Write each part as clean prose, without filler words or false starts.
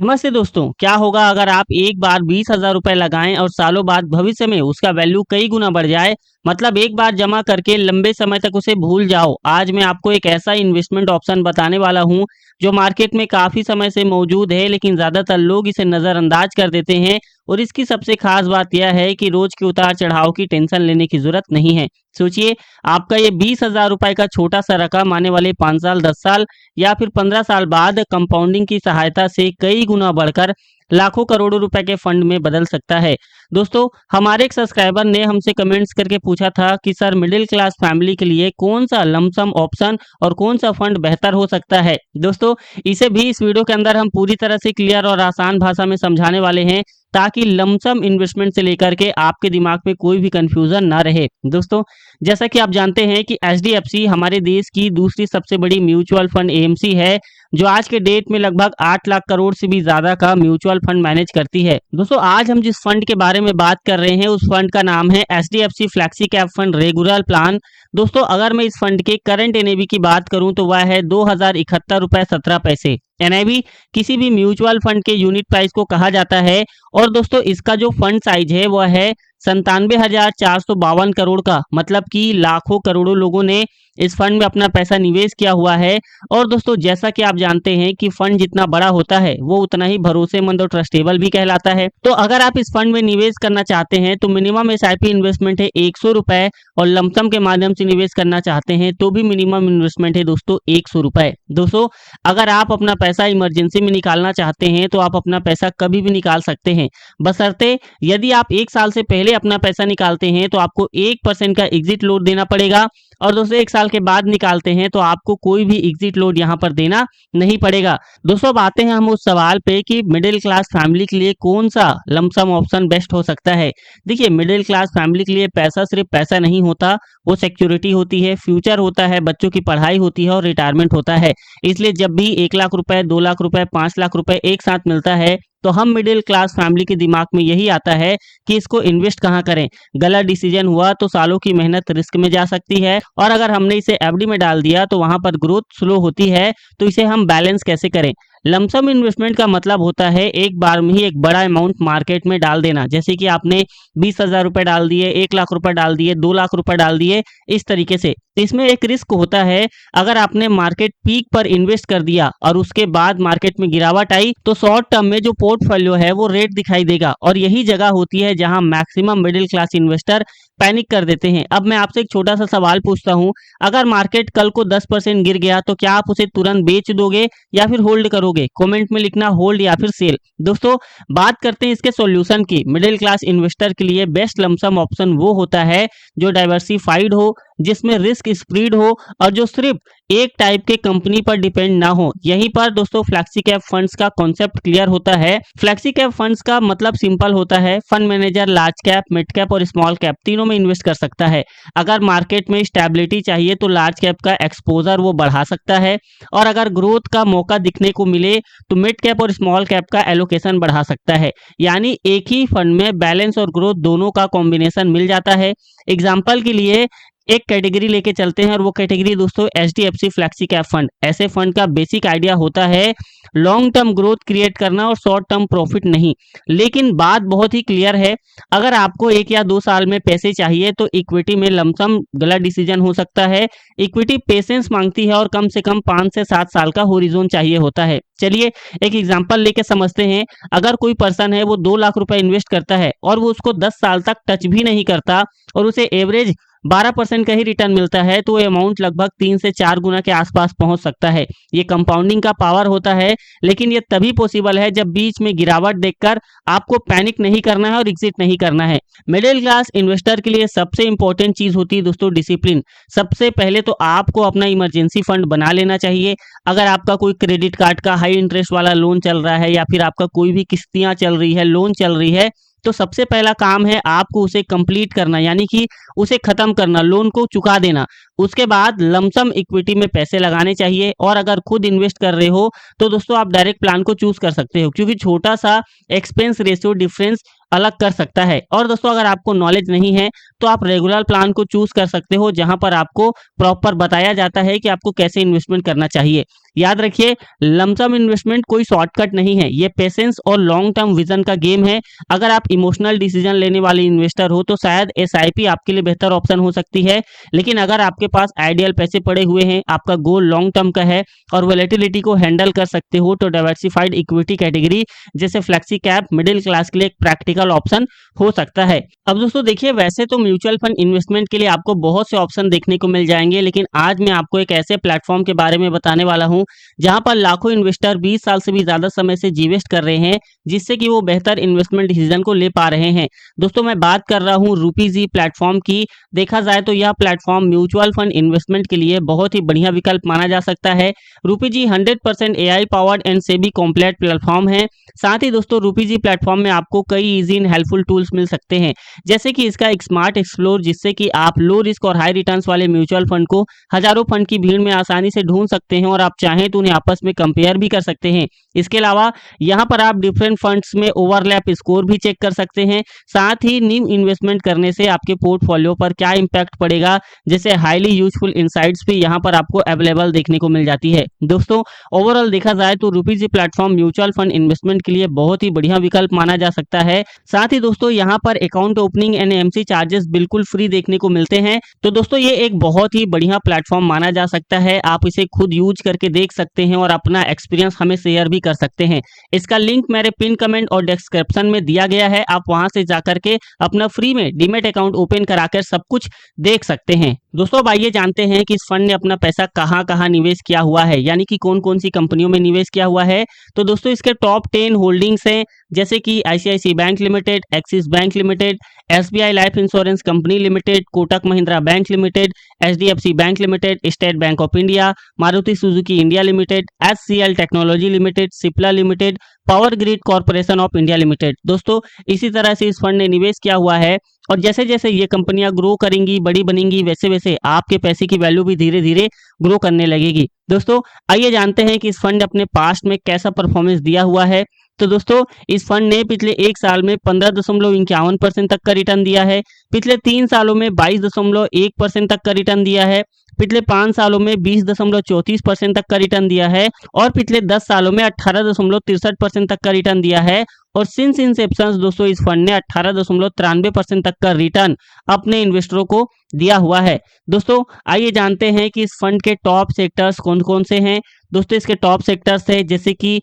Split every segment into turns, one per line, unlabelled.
नमस्ते दोस्तों, क्या होगा अगर आप एक बार 20,000 रुपए लगाएं और सालों बाद भविष्य में उसका वैल्यू कई गुना बढ़ जाए। मतलब एक बार जमा करके लंबे समय तक उसे भूल जाओ। आज मैं आपको एक ऐसा इन्वेस्टमेंट ऑप्शन बताने वाला हूं जो मार्केट में काफी समय से मौजूद है, लेकिन ज्यादातर लोग इसे नजरअंदाज कर देते हैं। और इसकी सबसे खास बात यह है कि रोज के उतार चढ़ाव की टेंशन लेने की जरूरत नहीं है। सोचिए, आपका ये 20,000 रुपए का छोटा सा रकम आने वाले 5 साल, 10 साल या फिर 15 साल बाद कंपाउंडिंग की सहायता से कई गुना बढ़कर लाखों करोड़ों रुपए के फंड में बदल सकता है। दोस्तों, हमारे एक सब्सक्राइबर ने हमसे कमेंट्स करके पूछा था कि सर, मिडिल क्लास फैमिली के लिए कौन सा लमसम ऑप्शन और कौन सा फंड बेहतर हो सकता है। दोस्तों, इसे भी इस वीडियो के अंदर हम पूरी तरह से क्लियर और आसान भाषा में समझाने वाले हैं, ताकि लमसम इन्वेस्टमेंट से लेकर के आपके दिमाग में कोई भी कंफ्यूजन ना रहे। दोस्तों, जैसा कि आप जानते हैं कि एचडीएफसी हमारे देश की दूसरी सबसे बड़ी म्यूचुअल फंड एएमसी है, जो आज के डेट में लगभग 8 लाख करोड़ से भी ज्यादा का म्यूचुअल फंड मैनेज करती है। दोस्तों, आज हम जिस फंड के बारे में बात कर रहे हैं उस फंड का नाम है HDFC flexi cap fund regular plan. दोस्तों, अगर मैं इस फंड के करंट एनएवी की बात करूं तो वह है 2071.17 रुपए। एनआईवी किसी भी म्यूचुअल फंड के यूनिट प्राइस को कहा जाता है। और दोस्तों, इसका जो फंड साइज है वह है 97,452 करोड़ का। मतलब कि लाखों करोड़ों लोगों ने इस फंड में अपना पैसा निवेश किया हुआ है। और दोस्तों, जैसा कि आप जानते हैं कि फंड जितना बड़ा होता है वो उतना ही भरोसेमंद और ट्रस्टेबल भी कहलाता है। तो अगर आप इस फंड में निवेश करना चाहते हैं तो मिनिमम एसआईपी इन्वेस्टमेंट है 100 रुपए, और लमसम के माध्यम से निवेश करना चाहते हैं तो भी मिनिमम इन्वेस्टमेंट है दोस्तों 100 रुपए। दोस्तों, अगर आप अपना पैसा इमरजेंसी में निकालना चाहते हैं तो आप अपना पैसा कभी भी निकाल सकते हैं, बशर्ते यदि आप 1 साल से पहले अपना पैसा निकालते हैं तो आपको 1% का एग्जिट लोड देना पड़ेगा। और दोस्तों, 1 साल के बाद निकालते हैं तो आपको कोई भी एग्जिट लोड यहाँ पर देना नहीं पड़ेगा। दोस्तों, अब आते हैं हम उस सवाल पे कि मिडिल क्लास फैमिली के लिए कौन सा लमसम ऑप्शन बेस्ट हो सकता है। देखिए, मिडिल क्लास फैमिली के लिए पैसा सिर्फ पैसा नहीं होता, वो सिक्योरिटी होती है, फ्यूचर होता है, बच्चों की पढ़ाई होती है और रिटायरमेंट होता है। इसलिए जब भी 1 लाख रुपए, 2 लाख रुपए, 5 लाख रुपए एक साथ मिलता है तो हम मिडिल क्लास फैमिली के दिमाग में यही आता है कि इसको इन्वेस्ट कहाँ करें। गलत डिसीजन हुआ तो सालों की मेहनत रिस्क में जा सकती है, और अगर हमने इसे एफडी में डाल दिया तो वहां पर ग्रोथ स्लो होती है। तो इसे हम बैलेंस कैसे करें। लमसम इन्वेस्टमेंट का मतलब होता है एक बार में ही एक बड़ा अमाउंट मार्केट में डाल देना। जैसे कि आपने 20,000 रुपए डाल दिए, 1 लाख रुपए डाल दिए, 2 लाख रुपए डाल दिए, इस तरीके से। इसमें एक रिस्क होता है, अगर आपने मार्केट पीक पर इन्वेस्ट कर दिया और उसके बाद मार्केट में गिरावट आई तो शॉर्ट टर्म में जो पोर्टफोलियो है वो रेट दिखाई देगा, और यही जगह होती है जहां maximum middle class investor panic कर देते हैं। अब मैं आपसे एक छोटा सा सवाल पूछता हूं, अगर मार्केट कल को 10% गिर गया तो क्या आप उसे तुरंत बेच दोगे या फिर होल्ड करोगे? कमेंट में लिखना होल्ड या फिर सेल। दोस्तों, बात करते हैं इसके सॉल्यूशन की। मिडिल क्लास इन्वेस्टर के लिए बेस्ट लमसम ऑप्शन वो होता है जो डाइवर्सिफाइड हो, जिसमें रिस्क स्प्रेड हो, और जो सिर्फ एक टाइप के कंपनी पर डिपेंड ना हो। यहीं पर दोस्तों फ्लैक्सी कैप फंड्स का कॉन्सेप्ट क्लियर होता है। फ्लैक्सी कैप फंड्स का मतलब सिंपल होता है, fund manager large cap, mid cap और स्मॉल कैप तीनों में इन्वेस्ट कर सकता है। अगर मार्केट में स्टेबिलिटी चाहिए तो लार्ज कैप का एक्सपोजर वो बढ़ा सकता है, और अगर ग्रोथ का मौका दिखने को मिले तो मिड कैप और स्मॉल कैप का एलोकेशन बढ़ा सकता है। यानी एक ही फंड में बैलेंस और ग्रोथ दोनों का कॉम्बिनेशन मिल जाता है। एग्जाम्पल के लिए एक कैटेगरी लेके चलते हैं, और वो कैटेगरी दोस्तों एचडीएफसी फ्लैक्सी कैप फंड। ऐसे फंड का बेसिक आइडिया होता है लॉन्ग टर्म ग्रोथ क्रिएट करना और शॉर्ट टर्म प्रॉफिट नहीं। लेकिन बात बहुत ही क्लियर है, अगर आपको 1 या 2 साल में पैसे चाहिए तो इक्विटी में लमसम गलत डिसीजन हो सकता है। इक्विटी पेशेंस मांगती है और कम से कम 5 से 7 साल का होरिजोन चाहिए होता है। चलिए एक एग्जांपल लेके समझते हैं। अगर कोई पर्सन है वो 2 लाख रुपए इन्वेस्ट करता है और वो उसको 10 साल तक टच भी नहीं करता, और उसे एवरेज 12% का ही रिटर्न मिलता है, तो ये अमाउंट लगभग 3 से 4 गुना के आसपास पहुंच सकता है। ये कंपाउंडिंग का पावर होता है, लेकिन ये तभी पॉसिबल है जब बीच में गिरावट देखकर आपको पैनिक नहीं करना है और एग्जिट नहीं करना है। मिडिल क्लास इन्वेस्टर के लिए सबसे इंपॉर्टेंट चीज होती है दोस्तों डिसिप्लिन। सबसे पहले तो आपको अपना इमरजेंसी फंड बना लेना चाहिए। अगर आपका कोई क्रेडिट कार्ड का हाई इंटरेस्ट वाला लोन चल रहा है, या फिर आपका कोई भी किस्तियां चल रही है, लोन चल रही है, तो सबसे पहला काम है आपको उसे कंप्लीट करना, यानी कि उसे खत्म करना, लोन को चुका देना। उसके बाद लमसम इक्विटी में पैसे लगाने चाहिए, और अगर खुद इन्वेस्ट कर रहे हो तो दोस्तों आप डायरेक्ट प्लान को चूज कर सकते हो, क्योंकि छोटा सा एक्सपेंस रेशियो डिफरेंस अलग कर सकता है। और दोस्तों अगर आपको नॉलेज नहीं है तो आप रेगुलर प्लान को चूज कर सकते हो, जहां पर आपको प्रॉपर बताया जाता है कि आपको कैसे इन्वेस्टमेंट करना चाहिए। याद रखिए, लमसम इन्वेस्टमेंट कोई शॉर्टकट नहीं है, ये पेशेंस और लॉन्ग टर्म विजन का गेम है। अगर आप इमोशनल डिसीजन लेने वाले इन्वेस्टर हो तो शायद एसआईपी आपके लिए बेहतर ऑप्शन हो सकती है, लेकिन अगर आपके पास आइडियल पैसे पड़े हुए हैं, आपका गोल लॉन्ग टर्म का है और वोलेटिलिटी को हैंडल कर सकते हो, तो डाइवर्सिफाइड इक्विटी कैटेगरी जैसे फ्लेक्सी कैप मिडिल क्लास के लिए एक प्रैक्टिकल ऑप्शन हो सकता है। अब दोस्तों देखिए, वैसे तो म्यूचुअल फंड इन्वेस्टमेंट के लिए आपको बहुत से ऑप्शन देखने को मिल जाएंगे, लेकिन आज मैं आपको एक ऐसे प्लेटफॉर्म के बारे में बताने वाला हूं जहां पर लाखों इन्वेस्टर 20 साल से भी ज्यादा समय से जीवेस्ट कर रहे हैं, जिससे कि वो बेहतर इन्वेस्टमेंट डिसीजन को ले पा रहे हैं। दोस्तों मैं बात कर रहा हूं रूपीजी प्लेटफॉर्म की। देखा जाए तो यह प्लेटफॉर्म म्यूचुअल फंड इन्वेस्टमेंट के लिए बहुत ही बढ़िया विकल्प माना जा सकता है। रूपीजी 100% AI powered and SEBI complete platform है। साथ ही दोस्तों रूपीजी प्लेटफॉर्म में आपको कई इजी एंड हेल्पफुल टूल्स मिल सकते हैं, जैसे कि इसका एक स्मार्ट एक्सप्लोर, जिससे कि आप लो रिस्क और हाई रिटर्न्स वाले म्यूचुअल फंड को हजारों फंड की भीड़ में आसानी से ढूंढ सकते हैं और आप चाहें तो उन्हें आपस में कंपेयर भी कर सकते हैं। इसके अलावा यहाँ पर आप डिफरेंट फंड्स में ओवरलैप स्कोर भी चेक कर सकते हैं। साथ ही न्यू इन्वेस्टमेंट करने से आपके पोर्टफोलियो पर क्या इंपैक्ट पड़ेगा, जैसे हाईली यूजफुल इंसाइट्स भी यहाँ पर आपको अवेलेबल देखने को मिल जाती है। दोस्तों ओवरऑल देखा जाए तो रूपीजी प्लेटफॉर्म म्यूचुअल फंड इन्वेस्टमेंट के लिए बहुत ही बढ़िया विकल्प माना जा सकता है। साथ ही दोस्तों यहाँ पर account opening and MC charges बिल्कुल फ्री देखने को मिलते हैं। तो दोस्तों ये एक बहुत ही बढ़िया प्लेटफॉर्म माना जा सकता है। आप इसे खुद यूज करके देख सकते हैं और अपना एक्सपीरियंस हमें शेयर भी कर सकते हैं। इसका लिंक मेरे पिन कमेंट और डिस्क्रिप्शन में दिया गया है, आप वहां से जाकर के अपना फ्री में डीमेट अकाउंट ओपन कराकर सब कुछ देख सकते हैं। दोस्तों अब आइए जानते हैं कि इस फंड ने अपना पैसा कहां कहां निवेश किया हुआ है, यानी कि कौन कौन सी कंपनियों में निवेश किया हुआ है। तो दोस्तों इसके टॉप 10 होल्डिंग्स हैं, जैसे कि ICICI Bank Limited, Axis Bank Limited, SBI Life Insurance Company Limited, Kotak Mahindra Bank Limited, HDFC Bank Limited, State Bank of India, Maruti Suzuki India Limited, HCL Technology Limited, Cipla Limited, Power Grid Corporation of India Limited. दोस्तों इसी तरह से इस fund ने निवेश किया हुआ है और जैसे जैसे ये कंपनियां ग्रो करेंगी, बड़ी बनेंगी, वैसे वैसे आपके पैसे की वैल्यू भी धीरे धीरे ग्रो करने लगेगी। दोस्तों आइए जानते हैं कि इस फंड ने अपने पास्ट में कैसा परफॉर्मेंस दिया हुआ है। तो दोस्तों इस फंड ने पिछले एक साल में 15.51% तक का रिटर्न दिया है, पिछले 3 सालों में 22.1% तक का रिटर्न दिया है, पिछले 5 सालों में 20.34% तक का रिटर्न दिया है और पिछले 10 सालों में 18.63% तक का रिटर्न दिया है। और सिंस इंसेप्शन दोस्तों इस फंड ने 18.93% तक का रिटर्न अपने इन्वेस्टरों को दिया हुआ है। दोस्तों आइए जानते हैं कि इस फंड के टॉप सेक्टर्स कौन कौन से हैं। दोस्तों इसके टॉप सेक्टर्स है जैसे कि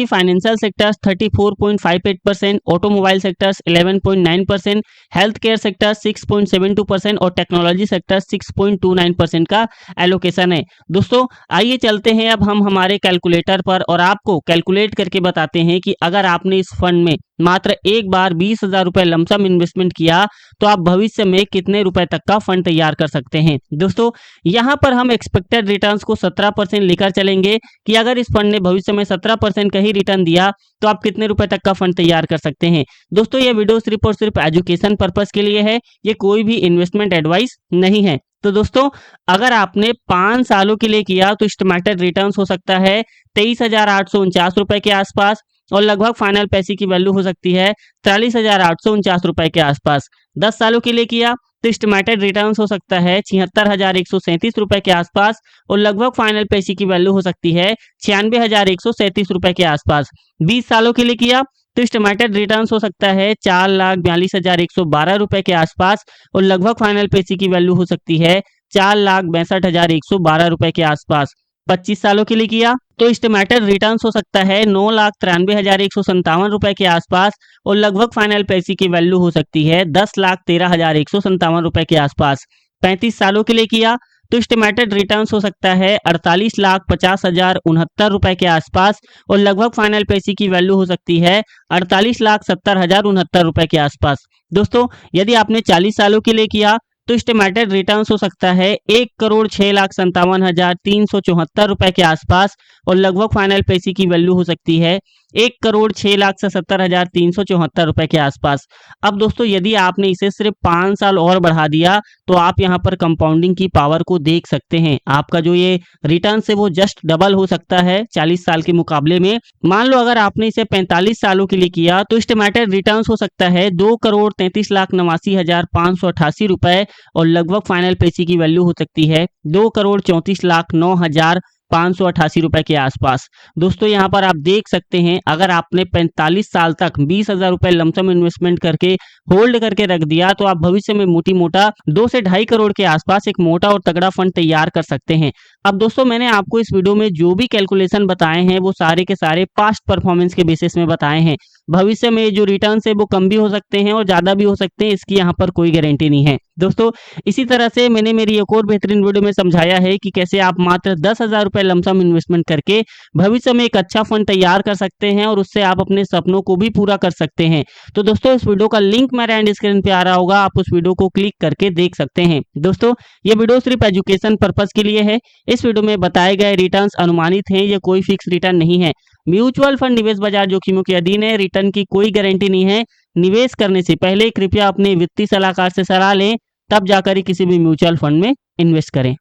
financial sectors 34.58%, automobile sectors 11.9%, health care sector 6.72% और टेक्नोलॉजी सेक्टर 6.29% का एलोकेशन है। दोस्तों आइए चलते हैं अब हम हमारे कैलकुलेटर पर और आपको कैलकुलेट करके बताते हैं कि अगर आपने इस फंड में मात्र एक बार 20,000 रुपए लमसम इन्वेस्टमेंट किया तो आप भविष्य में कितने रुपए तक का फंड तैयार कर सकते हैं। दोस्तों यहाँ पर हम एक्सपेक्टेड रिटर्न्स को 17% लेकर चलेंगे कि अगर इस फंड ने भविष्य में 17% का ही रिटर्न दिया तो आप कितने रुपए तक का फंड तैयार कर सकते हैं। दोस्तों ये वीडियो सिर्फ और सिर्फ एजुकेशन पर्पस के लिए है, ये कोई भी इन्वेस्टमेंट एडवाइस नहीं है। तो दोस्तों अगर आपने 5 सालों के लिए किया तो एस्टिमेटेड रिटर्न्स हो सकता है 23,849 रुपए के आसपास और लगभग फाइनल पैसे की वैल्यू हो सकती है 43,849 रुपए के आसपास। 10 सालों के लिए किया तो एस्टिमेटेड रिटर्न्स हो सकता है 76,137 रुपए के आसपास और लगभग फाइनल पैसे की वैल्यू हो सकती है 96,137 रुपए के आसपास। 20 सालों के लिए किया तो एस्टिमेटेड रिटर्न्स हो सकता है 4,42,112 रुपए के आसपास और लगभग फाइनल पैसे की वैल्यू हो सकती है 4,62,112 रुपए के आसपास। 25 सालों के लिए किया तो एस्टिमेटेड रिटर्न्स हो सकता है 9,93,157 रुपए के आसपास और लगभग फाइनल पैसे की वैल्यू हो सकती है 10,13,157 रुपए के आसपास। 35 सालों के लिए किया तो एस्टिमेटेड रिटर्न्स हो सकता है 48,50,69 रुपए के आसपास और लगभग फाइनल पैसे की वैल्यू हो सकती है 48,70,69 रुपए के आसपास। दोस्तों यदि आपने 40 सालों के लिए किया तो एस्टिमेटेड रिटर्न्स हो सकता है 1,06,57,374 रुपए के आसपास और लगभग फाइनल पैसे की वैल्यू हो सकती है 1,06,77,374 रुपए के आसपास। अब दोस्तों यदि आपने इसे सिर्फ 5 साल और बढ़ा दिया तो आप यहाँ पर कंपाउंडिंग की पावर को देख सकते हैं। आपका जो ये रिटर्न है वो जस्ट डबल हो सकता है 40 साल के मुकाबले में। मान लो अगर आपने इसे 45 सालों के लिए किया तो एस्टिमेटेड रिटर्न हो सकता है 2,33,89,588 रुपए और लगभग फाइनल पैसे की वैल्यू हो सकती है 2,34,09,588 रुपए के आसपास। दोस्तों यहाँ पर आप देख सकते हैं अगर आपने 45 साल तक 20,000 रुपए लमसम इन्वेस्टमेंट करके होल्ड करके रख दिया तो आप भविष्य में मोटी मोटा 2 से 2.5 करोड़ के आसपास एक मोटा और तगड़ा फंड तैयार कर सकते हैं। अब दोस्तों मैंने आपको इस वीडियो में जो भी कैलकुलेशन बताए हैं वो सारे के सारे पास्ट परफॉर्मेंस के बेसिस में बताए हैं। भविष्य में जो रिटर्न है वो कम भी हो सकते हैं और ज्यादा भी हो सकते हैं, इसकी यहाँ पर कोई गारंटी नहीं है। दोस्तों इसी तरह से मैंने मेरी एक और बेहतरीन वीडियो में समझाया है कि कैसे आप मात्र 10,000 रुपए लमसम इन्वेस्टमेंट करके भविष्य में एक अच्छा फंड तैयार कर सकते हैं और उससे आप अपने सपनों को भी पूरा कर सकते हैं। तो दोस्तों इस वीडियो का लिंक मेरे एंड स्क्रीन पे आ रहा होगा, आप उस वीडियो को क्लिक करके देख सकते हैं। दोस्तों ये वीडियो सिर्फ एजुकेशन पर्पस के लिए है। इस वीडियो में बताए गए रिटर्न्स अनुमानित हैं, ये कोई फिक्स रिटर्न नहीं है। म्यूचुअल फंड निवेश बाजार जोखिमों के अधीन है, रिटर्न की कोई गारंटी नहीं है। निवेश करने से पहले कृपया अपने वित्तीय सलाहकार से सलाह लें, तब जाकर ही किसी भी म्यूचुअल फंड में इन्वेस्ट करें।